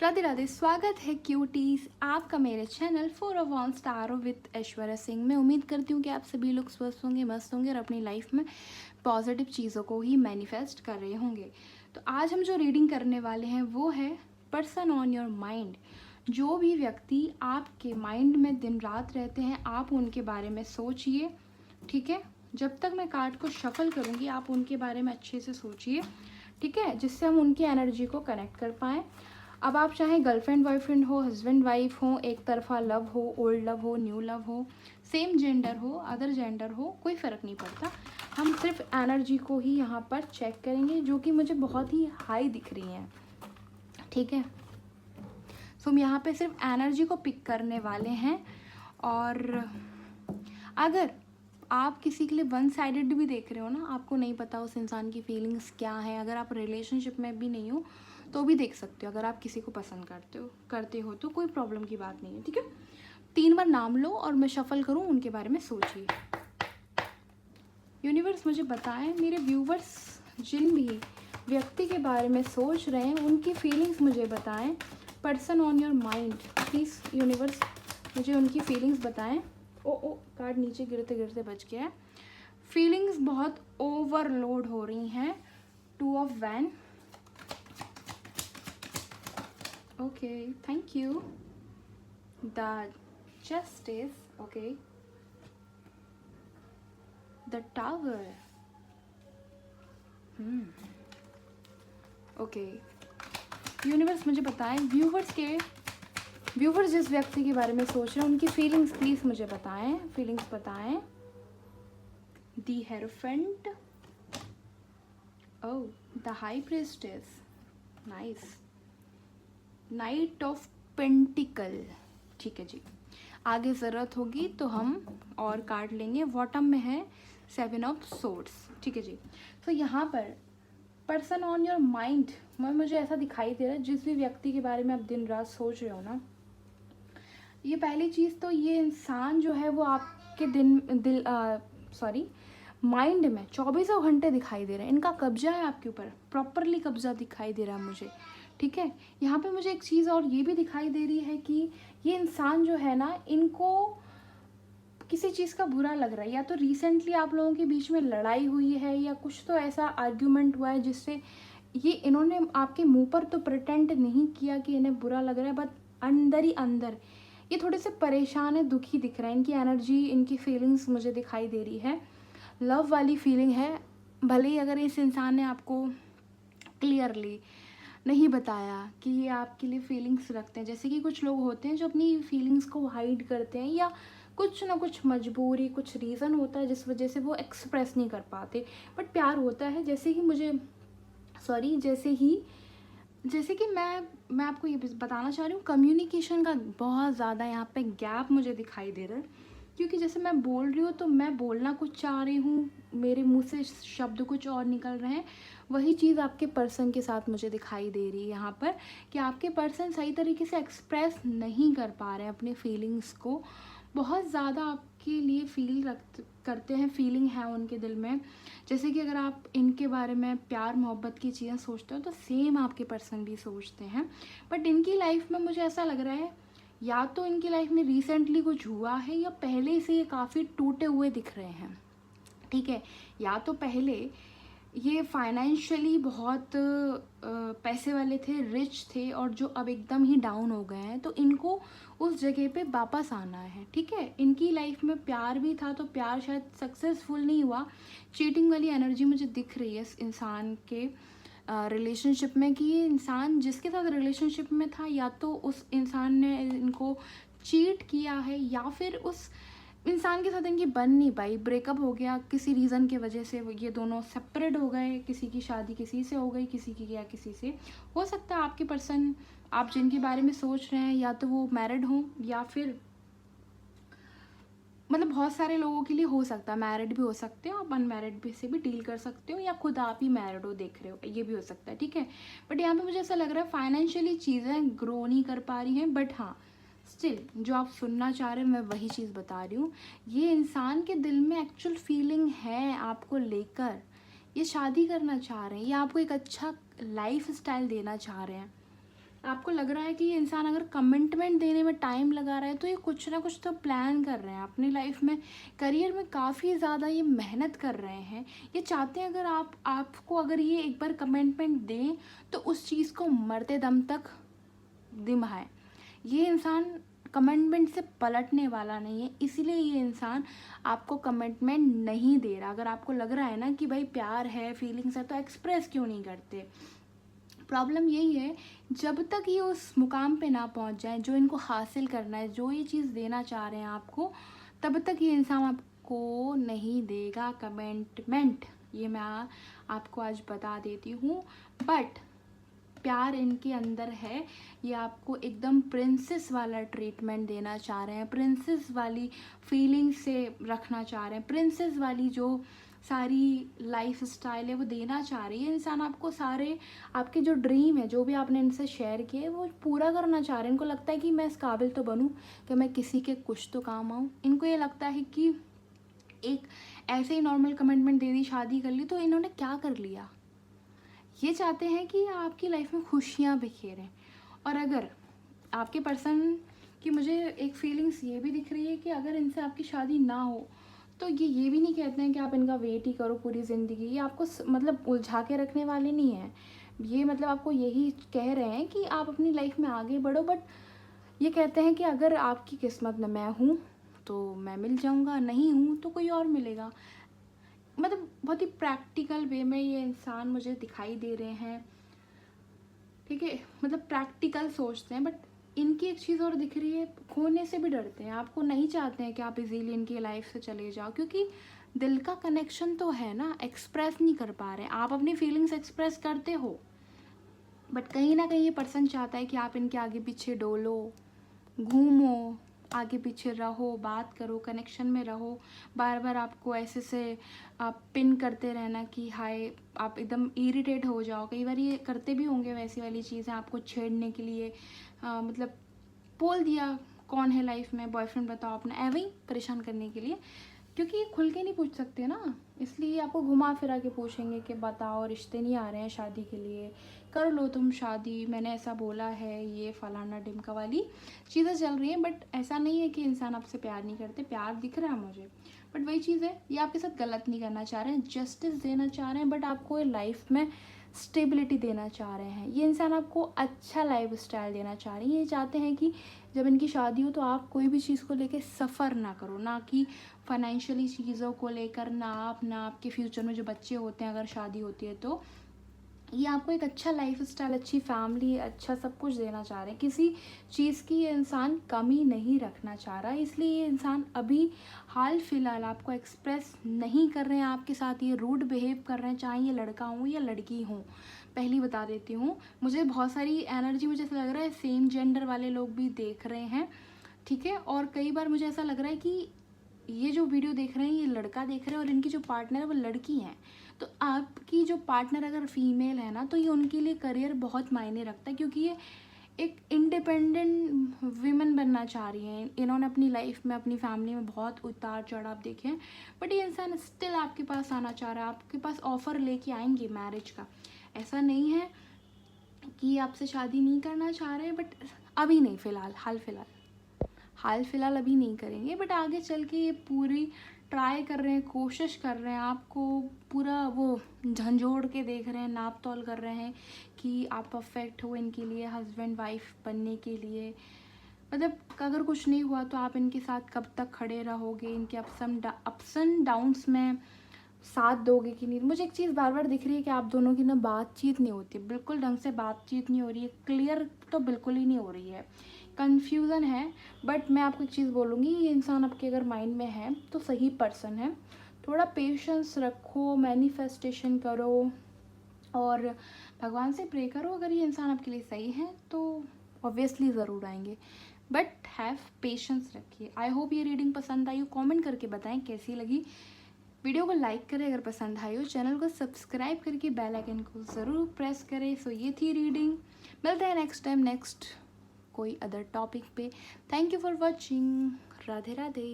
राधे राधे। स्वागत है क्यूटीज आपका मेरे channel 4 star with Aishwarya Singh. मैं उम्मीद करती हूँ कि आप सभी लोग स्वस्थ होंगे, मस्त होंगे और अपनी लाइफ में पॉजिटिव चीज़ों को ही मैनिफेस्ट कर रहे होंगे। तो आज हम जो रीडिंग करने वाले हैं वो है पर्सन ऑन योर माइंड। जो भी व्यक्ति आपके माइंड में दिन रात रहते हैं, आप उनके बारे में सोचिए, ठीक है। जब तक मैं कार्ड को शफल करूँगी आप उनके बारे में अच्छे से सोचिए, ठीक है, जिससे हम उनकी एनर्जी को कनेक्ट कर पाएँ। अब आप चाहें गर्लफ्रेंड बॉयफ्रेंड हो, हस्बैंड वाइफ हो, एक तरफा लव हो, ओल्ड लव हो, न्यू लव हो, सेम जेंडर हो, अदर जेंडर हो, कोई फ़र्क नहीं पड़ता। हम सिर्फ एनर्जी को ही यहाँ पर चेक करेंगे, जो कि मुझे बहुत ही हाई दिख रही हैं, ठीक है। सो हम यहाँ पे सिर्फ एनर्जी को पिक करने वाले हैं। और अगर आप किसी के लिए वन साइडेड भी देख रहे हो ना, आपको नहीं पता उस इंसान की फीलिंग्स क्या है, अगर आप रिलेशनशिप में भी नहीं हो तो भी देख सकते हो। अगर आप किसी को पसंद करते हो तो कोई प्रॉब्लम की बात नहीं है, ठीक है। 3 बार नाम लो और मैं शफल करूं, उनके बारे में सोचिए। यूनिवर्स मुझे बताएं, मेरे व्यूवर्स जिन भी व्यक्ति के बारे में सोच रहे हैं उनकी फीलिंग्स मुझे बताएं। Person on your mind, please universe मुझे उनकी फीलिंग्स बताएं। ओ कार्ड नीचे गिरते गिरते बच गया है। फीलिंग्स बहुत ओवरलोड हो रही हैं। 2 ऑफ वैन, okay, thank you. The justice, okay. The tower, okay. Universe मुझे बताएं, व्यूवर्स जिस व्यक्ति के बारे में सोच रहे हैं उनकी फीलिंग्स प्लीज मुझे बताएं, फीलिंग्स बताएं। The hierophant, oh the high priestess, nice. Knight of pentacle, ठीक है जी। आगे ज़रूरत होगी तो हम और कार्ड लेंगे। बॉटम में है 7 ऑफ सोर्ड्स, ठीक है जी। तो यहाँ पर पर्सन ऑन योर माइंड मुझे ऐसा दिखाई दे रहा है, जिस भी व्यक्ति के बारे में आप दिन रात सोच रहे हो ना, ये पहली चीज़ तो ये इंसान जो है वो आपके माइंड में 24 घंटे दिखाई दे रहे हैं। इनका कब्जा है आपके ऊपर, प्रॉपरली कब्जा दिखाई दे रहा है मुझे, ठीक है। यहाँ पे मुझे एक चीज़ और ये भी दिखाई दे रही है कि ये इंसान जो है ना, इनको किसी चीज़ का बुरा लग रहा है, या तो रिसेंटली आप लोगों के बीच में लड़ाई हुई है या कुछ तो ऐसा आर्ग्यूमेंट हुआ है जिससे ये इन्होंने आपके मुंह पर तो प्रिटेंड नहीं किया कि इन्हें बुरा लग रहा है, बट अंदर ही अंदर ये थोड़े से परेशान है, दुखी दिख रहा है। इनकी एनर्जी, इनकी फीलिंग्स मुझे दिखाई दे रही है, लव वाली फीलिंग है। भले ही अगर इस इंसान ने आपको क्लियरली नहीं बताया कि ये आपके लिए फीलिंग्स रखते हैं, जैसे कि कुछ लोग होते हैं जो अपनी फीलिंग्स को हाइड करते हैं, या कुछ ना कुछ मजबूरी, कुछ रीज़न होता है जिस वजह से वो एक्सप्रेस नहीं कर पाते, बट प्यार होता है। जैसे कि मैं आपको ये बताना चाह रही हूँ, कम्युनिकेशन का बहुत ज़्यादा यहाँ पे गैप मुझे दिखाई दे रहा है, क्योंकि जैसे मैं बोल रही हूँ तो मैं बोलना कुछ चाह रही हूँ, मेरे मुंह से शब्द कुछ और निकल रहे हैं। वही चीज़ आपके पर्सन के साथ मुझे दिखाई दे रही है यहाँ पर, कि आपके पर्सन सही तरीके से एक्सप्रेस नहीं कर पा रहे हैं अपने फीलिंग्स को। बहुत ज़्यादा आपके लिए करते हैं, फीलिंग है उनके दिल में। जैसे कि अगर आप इनके बारे में प्यार मोहब्बत की चीज़ें सोचते हो तो सेम आपके पर्सन भी सोचते हैं। बट इनकी लाइफ में मुझे ऐसा लग रहा है, या तो इनकी लाइफ में रिसेंटली कुछ हुआ है, या पहले से ये काफ़ी टूटे हुए दिख रहे हैं, ठीक है। या तो पहले ये फाइनेंशियली बहुत पैसे वाले थे, रिच थे, और जो अब एकदम ही डाउन हो गए हैं, तो इनको उस जगह पे वापस आना है, ठीक है। इनकी लाइफ में प्यार भी था तो प्यार शायद सक्सेसफुल नहीं हुआ। चीटिंग वाली एनर्जी मुझे दिख रही है इस इंसान के रिलेशनशिप में, कि ये इंसान जिसके साथ रिलेशनशिप में था, या तो उस इंसान ने इनको चीट किया है, या फिर उस इंसान के साथ इनकी बन नहीं पाई, ब्रेकअप हो गया किसी रीज़न की वजह से, ये दोनों सेपरेट हो गए। किसी की शादी किसी से हो गई, किसी की या किसी से। हो सकता है आपके पर्सन, आप जिनके बारे में सोच रहे हैं, या तो वो मैरिड हों, या फिर मतलब बहुत सारे लोगों के लिए हो सकता है, मैरिड भी हो सकते हो, आप अनमैरिड भी से भी डील कर सकते हो, या खुद आप ही मैरिड हो देख रहे हो, ये भी हो सकता है, ठीक है। बट यहाँ पे मुझे ऐसा लग रहा है फाइनेंशियली चीज़ें ग्रो नहीं कर पा रही हैं, बट हाँ स्टिल जो आप सुनना चाह रहे हैं मैं वही चीज़ बता रही हूँ। ये इंसान के दिल में एक्चुअल फीलिंग है आपको लेकर, ये शादी करना चाह रहे हैं, ये आपको एक अच्छा लाइफ स्टाइल देना चाह रहे हैं, आपको लग रहा है कि ये इंसान अगर कमिटमेंट देने में टाइम लगा रहा है तो ये कुछ ना कुछ तो प्लान कर रहे हैं अपनी लाइफ में, करियर में काफ़ी ज़्यादा ये मेहनत कर रहे हैं। ये चाहते हैं अगर आपको अगर ये एक बार कमिटमेंट दें तो उस चीज़ को मरते दम तक निभाएं। ये इंसान कमिटमेंट से पलटने वाला नहीं है, इसीलिए ये इंसान आपको कमिटमेंट नहीं दे रहा। अगर आपको लग रहा है ना कि भाई प्यार है, फीलिंग्स है, तो एक्सप्रेस क्यों नहीं करते। प्रॉब्लम यही है, जब तक ये उस मुकाम पे ना पहुंच जाए जो इनको हासिल करना है, जो ये चीज़ देना चाह रहे हैं आपको, तब तक ये इंसान आपको नहीं देगा कमिटमेंट। ये मैं आपको आज बता देती हूँ। बट प्यार इनके अंदर है, ये आपको एकदम प्रिंसेस वाला ट्रीटमेंट देना चाह रहे हैं, प्रिंसेस वाली फीलिंग से रखना चाह रहे हैं, प्रिंसेस वाली जो सारी लाइफ स्टाइल है वो देना चाह रही है। इंसान आपको सारे आपके जो ड्रीम है, जो भी आपने इनसे शेयर किए, वो पूरा करना चाह रहे हैं। इनको लगता है कि मैं इस काबिल तो बनूं कि मैं किसी के कुछ तो काम आऊँ। इनको ये लगता है कि एक ऐसे ही नॉर्मल कमिटमेंट दे दी, शादी कर ली, तो इन्होंने क्या कर लिया। ये चाहते हैं कि आपकी लाइफ में खुशियाँ बिखेरें। और अगर आपके पर्सन की मुझे एक फीलिंग्स ये भी दिख रही है कि अगर इनसे आपकी शादी ना हो तो ये भी नहीं कहते हैं कि आप इनका वेट ही करो पूरी ज़िंदगी। ये आपको मतलब उलझा के रखने वाले नहीं हैं। ये मतलब आपको यही कह रहे हैं कि आप अपनी लाइफ में आगे बढ़ो। बट ये कहते हैं कि अगर आपकी किस्मत में मैं हूँ तो मैं मिल जाऊँगा, नहीं हूँ तो कोई और मिलेगा। मतलब बहुत ही प्रैक्टिकल वे में ये इंसान मुझे दिखाई दे रहे हैं, ठीक है। मतलब प्रैक्टिकल सोचते हैं। बट इनकी एक चीज़ और दिख रही है, खोने से भी डरते हैं। आपको नहीं चाहते हैं कि आप इजीली इनकी लाइफ से चले जाओ, क्योंकि दिल का कनेक्शन तो है ना, एक्सप्रेस नहीं कर पा रहे। आप अपनी फीलिंग्स एक्सप्रेस करते हो, बट कहीं ना कहीं ये पर्सन चाहता है कि आप इनके आगे पीछे डोलो, घूमो, आगे पीछे रहो, बात करो, कनेक्शन में रहो। बार बार आपको ऐसे से आप पिन करते रहना कि हाय, आप एकदम इरिटेट हो जाओ। कई बार ये करते भी होंगे वैसी वाली चीज़ें आपको छेड़ने के लिए। मतलब बोल दिया कौन है लाइफ में, बॉयफ्रेंड बताओ अपना, ऐसे ही परेशान करने के लिए। क्योंकि ये खुल के नहीं पूछ सकते ना, इसलिए आपको घुमा फिरा के पूछेंगे कि बताओ रिश्ते नहीं आ रहे हैं शादी के लिए, कर लो तुम शादी, मैंने ऐसा बोला है, ये फलाना डिमका वाली चीज़ें चल रही हैं। बट ऐसा नहीं है कि इंसान आपसे प्यार नहीं करते, प्यार दिख रहा है मुझे। बट वही चीज़ है, ये आपके साथ गलत नहीं करना चाह रहे हैं, जस्टिस देना चाह रहे हैं। बट आपको लाइफ में स्टेबिलिटी देना चाह रहे हैं। ये इंसान आपको अच्छा लाइफ स्टाइल देना चाह रही है। ये चाहते हैं कि जब इनकी शादी हो तो आप कोई भी चीज़ को लेकर सफ़र ना करो, ना कि फाइनेंशियली चीज़ों को लेकर, ना आपके फ्यूचर में जो बच्चे होते हैं अगर शादी होती है तो। ये आपको एक अच्छा लाइफ स्टाइल, अच्छी फैमिली, अच्छा सब कुछ देना चाह रहे हैं। किसी चीज़ की ये इंसान कमी नहीं रखना चाह रहा, इसलिए ये इंसान अभी हाल फिलहाल आपको एक्सप्रेस नहीं कर रहे हैं आपके साथ। ये रूड बिहेव कर रहे हैं, चाहे ये लड़का हो या लड़की हो। पहली बता देती हूँ, मुझे बहुत सारी एनर्जी, मुझे ऐसा लग रहा है सेम जेंडर वाले लोग भी देख रहे हैं, ठीक है। और कई बार मुझे ऐसा लग रहा है कि ये जो वीडियो देख रहे हैं ये लड़का देख रहे हैं और इनकी जो पार्टनर है वो लड़की हैं। तो आपकी जो पार्टनर अगर फीमेल है ना, तो ये उनके लिए करियर बहुत मायने रखता है, क्योंकि ये एक इंडिपेंडेंट वीमेन बनना चाह रही हैं। इन्होंने अपनी लाइफ में, अपनी फैमिली में बहुत उतार चढ़ाव देखे हैं, बट ये इंसान स्टिल आपके पास आना चाह रहा है, आपके पास ऑफ़र लेके आएंगे मैरिज का। ऐसा नहीं है कि आपसे शादी नहीं करना चाह रहे हैं, बट अभी नहीं, फ़िलहाल हाल फिलहाल अभी नहीं करेंगे। बट आगे चल के ये पूरी ट्राई कर रहे हैं, कोशिश कर रहे हैं, आपको पूरा वो झंझोड़ के देख रहे हैं, नाप तोल कर रहे हैं कि आप परफेक्ट हो इनके लिए, हस्बैंड वाइफ बनने के लिए। मतलब अगर कुछ नहीं हुआ तो आप इनके साथ कब तक खड़े रहोगे, इनके अप्स एंड डाउन्स में साथ दोगे कि नहीं। मुझे एक चीज़ बार बार दिख रही है कि आप दोनों की ना बातचीत नहीं होती, बिल्कुल ढंग से बातचीत नहीं हो रही है, क्लियर तो बिल्कुल ही नहीं हो रही है, कन्फ्यूज़न है। बट मैं आपको एक चीज़ बोलूँगी, ये इंसान आपके अगर माइंड में है तो सही पर्सन है। थोड़ा पेशेंस रखो, मैनिफेस्टेशन करो और भगवान से प्रे करो। अगर ये इंसान आपके लिए सही है तो ऑब्वियसली ज़रूर आएंगे, बट हैव पेशेंस रखिए। आई होप ये रीडिंग पसंद आई हो, कमेंट करके बताएं कैसी लगी। वीडियो को लाइक करें अगर पसंद आई हो, चैनल को सब्सक्राइब करके बेल आइकन को ज़रूर प्रेस करें। सो ये थी रीडिंग, मिलते हैं नेक्स्ट टाइम नेक्स्ट कोई अदर टॉपिक पे। Thank you for watching. Radhe Radhe.